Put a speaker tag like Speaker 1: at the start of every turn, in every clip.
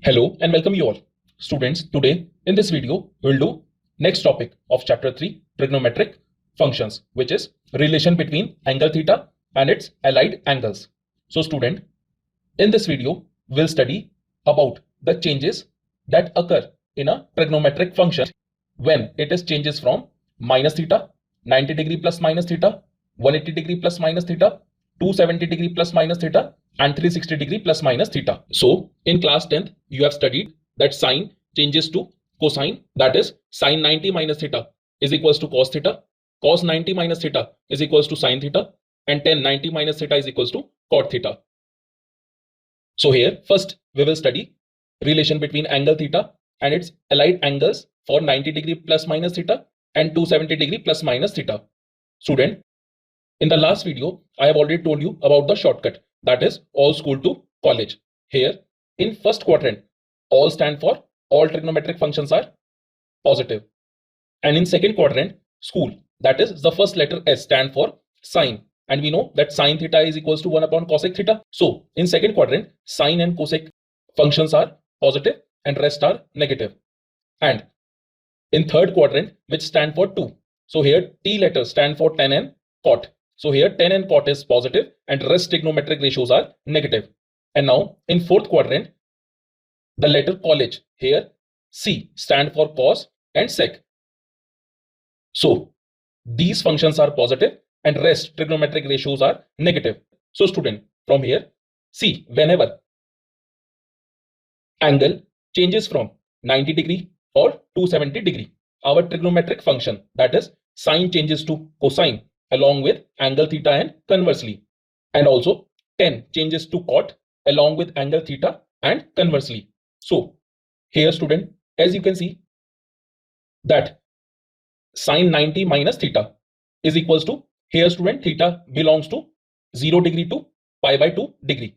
Speaker 1: Hello and welcome you all. Students, today in this video, we'll do next topic of chapter 3, trigonometric functions, which is relation between angle theta and its allied angles. So student, in this video, we'll study about the changes that occur in a trigonometric function when it is changes from minus theta, 90 degree plus minus theta, 180 degree plus minus theta, 270 degree plus minus theta, and 360 degree plus minus theta. So in class 10th, you have studied that sine changes to cosine, that is sine 90 minus theta is equals to cos theta, cos 90 minus theta is equals to sine theta, and tan 90 minus theta is equals to cot theta. So here first we will study relation between angle theta and its allied angles for 90 degree plus minus theta and 270 degree plus minus theta. Student, in the last video, I have already told you about the shortcut, that is all school to college. Here in first quadrant, all stand for all trigonometric functions are positive. And in second quadrant, school, that is the first letter S stand for sine. And we know that sine theta is equals to 1 upon cosec theta. So in second quadrant, sine and cosec functions are positive and rest are negative. And in third quadrant, which stand for 2. So here T letters stand for tan and cot. So here tan and cot is positive and rest trigonometric ratios are negative. And now in fourth quadrant, the letter college, here C stand for cos and sec. So these functions are positive and rest trigonometric ratios are negative. So student, from here, see whenever angle changes from 90 degree or 270 degree, our trigonometric function, that is sine changes to cosine along with angle theta and conversely, and also tan changes to cot along with angle theta and conversely. So here student, as you can see that sine 90 minus theta is equals to, here student, theta belongs to 0 degree to pi by 2 degree.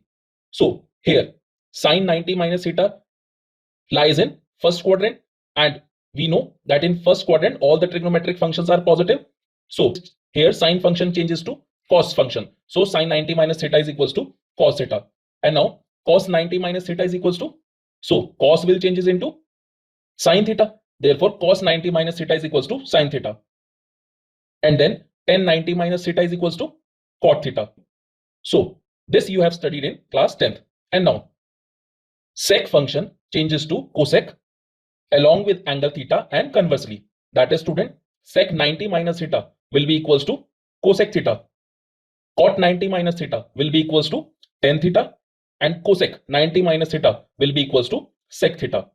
Speaker 1: So here sine 90 minus theta lies in first quadrant, and we know that in first quadrant all the trigonometric functions are positive. So here sine function changes to cos function. So sine 90 minus theta is equals to cos theta. And now cos 90 minus theta is equals to, so cos will changes into sine theta. Therefore cos 90 minus theta is equals to sine theta. And then tan 90 minus theta is equals to cot theta. So this you have studied in class 10th. And now sec function changes to cosec along with angle theta and conversely. That is student, sec 90 minus theta will be equals to cosec theta. Cot 90 minus theta will be equals to tan theta, and cosec 90 minus theta will be equals to sec theta.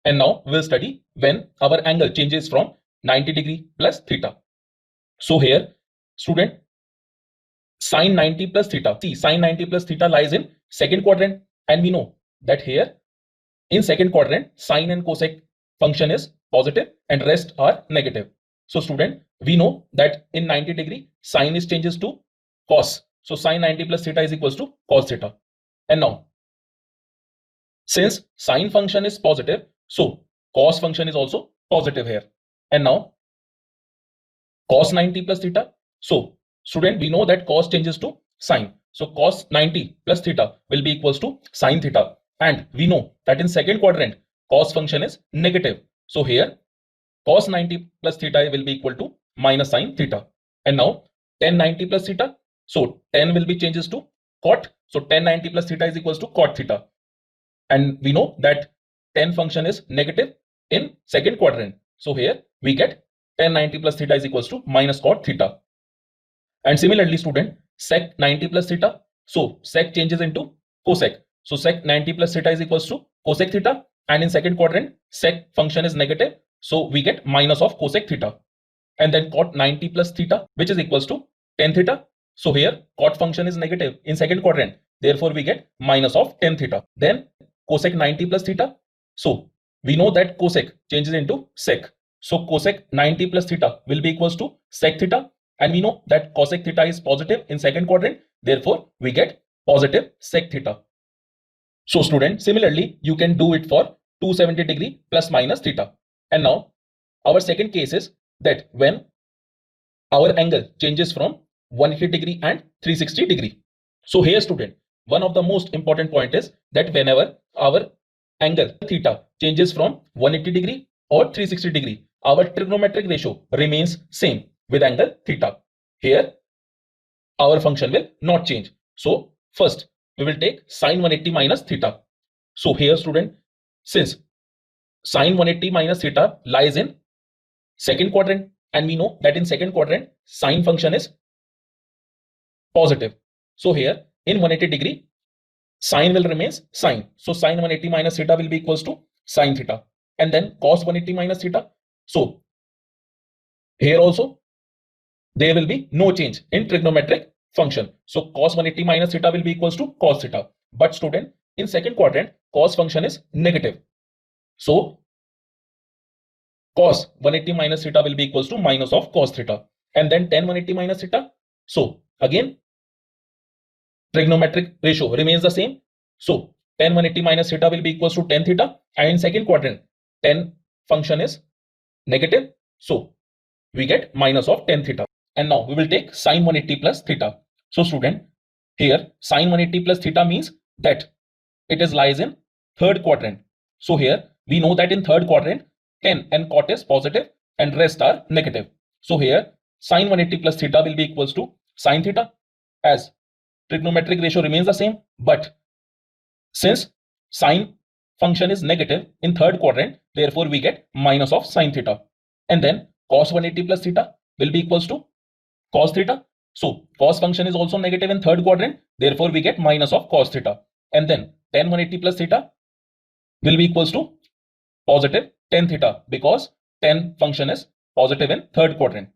Speaker 1: And now we'll study when our angle changes from 90 degree plus theta. So here student, sine 90 plus theta, see sine 90 plus theta lies in second quadrant, and we know that here in second quadrant sine and cosec function is positive and rest are negative. So student, we know that in 90 degree sine is changes to cos. So sine 90 plus theta is equals to cos theta. And now since sine function is positive, so cos function is also positive here. And now cos 90 plus theta. So student, we know that cos changes to sine. So cos 90 plus theta will be equals to sine theta. And we know that in second quadrant cos function is negative. So here cos 90 plus theta will be equal to minus sine theta. And now tan 90 plus theta. So tan will be changes to cot. So tan 90 plus theta is equals to cot theta. And we know that tan function is negative in second quadrant. So here we get tan 90 plus theta is equals to minus cot theta. And similarly student, sec 90 plus theta. So sec changes into cosec. So sec 90 plus theta is equals to cosec theta. And in second quadrant sec function is negative. So we get minus of cosec theta. And then cot 90 plus theta, which is equals to tan theta. So here cot function is negative in second quadrant. Therefore we get minus of tan theta. Then cosec 90 plus theta. So we know that cosec changes into sec. So cosec 90 plus theta will be equals to sec theta. And we know that cosec theta is positive in second quadrant. Therefore we get positive sec theta. So student, similarly you can do it for 270 degree plus minus theta. And now our second case is that when our angle changes from 180 degree and 360 degree. So here student, one of the most important point is that whenever our angle theta changes from 180 degree or 360 degree, our trigonometric ratio remains same with angle theta. Here, our function will not change. So first, we will take sine 180 minus theta. So here, student, since sine 180 minus theta lies in second quadrant, and we know that in second quadrant, sine function is positive. So here, in 180 degree, sine will remains sine. So sine 180 minus theta will be equals to sine theta. And then cos 180 minus theta. So here also, there will be no change in trigonometric function. So cos 180 minus theta will be equals to cos theta. But student, in second quadrant, cos function is negative. So cos 180 minus theta will be equals to minus of cos theta. And then tan 180 minus theta. So again, trigonometric ratio remains the same. So tan 180 minus theta will be equals to tan theta. And in second quadrant, tan function is negative. So we get minus of tan theta. And now we will take sine 180 plus theta. So student, here sine 180 plus theta means that it is lies in third quadrant. So here we know that in third quadrant, tan and cot is positive and rest are negative. So here sine 180 plus theta will be equals to sine theta, as trigonometric ratio remains the same. But since sine function is negative in third quadrant, therefore we get minus of sine theta. And then cos 180 plus theta will be equals to cos theta. So cos function is also negative in third quadrant, therefore we get minus of cos theta. And then tan 180 plus theta will be equals to positive tan theta, because tan function is positive in third quadrant.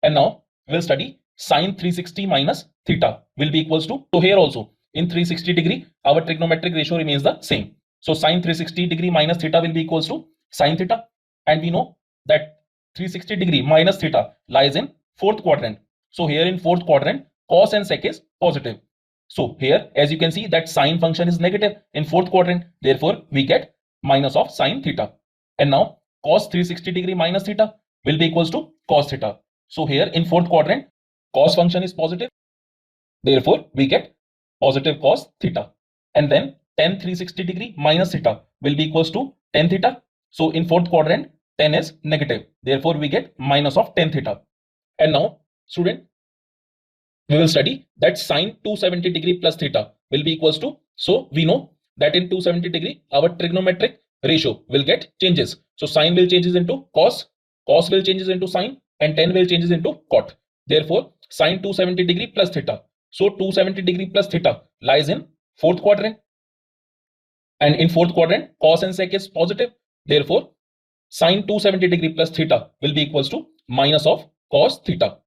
Speaker 1: And now we'll study sine 360 minus theta will be equals to, so here also in 360 degree, our trigonometric ratio remains the same. So sine 360 degree minus theta will be equals to sine theta. And we know that 360 degree minus theta lies in fourth quadrant. So here in fourth quadrant, cos and sec is positive. So here, as you can see, that sine function is negative in fourth quadrant. Therefore, we get minus of sine theta. And now cos 360 degree minus theta will be equals to cos theta. So here in fourth quadrant, cos function is positive. Therefore, we get positive cos theta. And then tan 360 degree minus theta will be equals to tan theta. So in fourth quadrant, tan is negative. Therefore, we get minus of tan theta. And now, student, we will study that sine 270 degree plus theta will be equals to, so we know that in 270 degree, our trigonometric ratio will get changes. So sine will changes into cos, cos will changes into sine, and tan will changes into cot. Therefore, sine 270 degree plus theta. So 270 degree plus theta lies in fourth quadrant. And in fourth quadrant, cos and sec is positive. Therefore, sine 270 degree plus theta will be equals to minus of cos theta,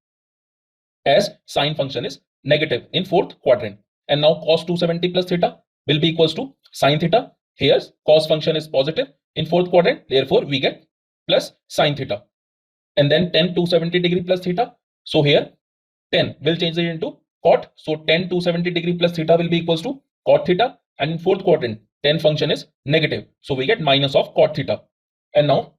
Speaker 1: as sine function is negative in fourth quadrant. And now cos 270 plus theta will be equals to sine theta. Here cos function is positive in fourth quadrant. Therefore, we get plus sine theta. And then tan 270 degree plus theta. So here tan will change it into cot. So tan 270 degree plus theta will be equals to cot theta. And in fourth quadrant, tan function is negative. So we get minus of cot theta. And now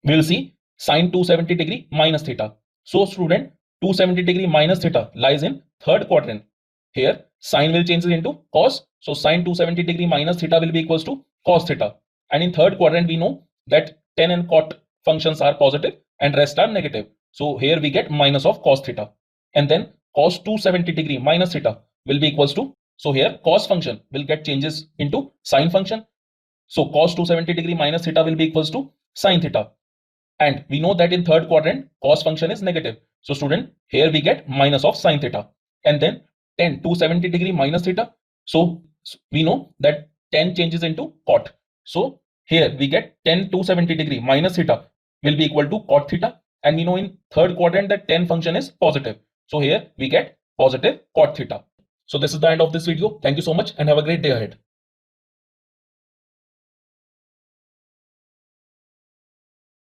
Speaker 1: we will see sine 270 degree minus theta. So student, 270 degree minus theta lies in third quadrant. Here sine will change into cos. So sine 270 degree minus theta will be equals to cos theta. And in third quadrant, we know that tan and cot functions are positive and rest are negative. So here we get minus of cos theta. And then cos 270 degree minus theta will be equals to, so here cos function will get changes into sine function. So cos 270 degree minus theta will be equals to sine theta. And we know that in third quadrant, cos function is negative. So student, here we get minus of sine theta. And then tan 270 degree minus theta. So we know that tan changes into cot. So here we get tan 270 degree minus theta will be equal to cot theta. And we know in third quadrant that tan function is positive. So here we get positive cot theta. So this is the end of this video. Thank you so much and have a great day ahead.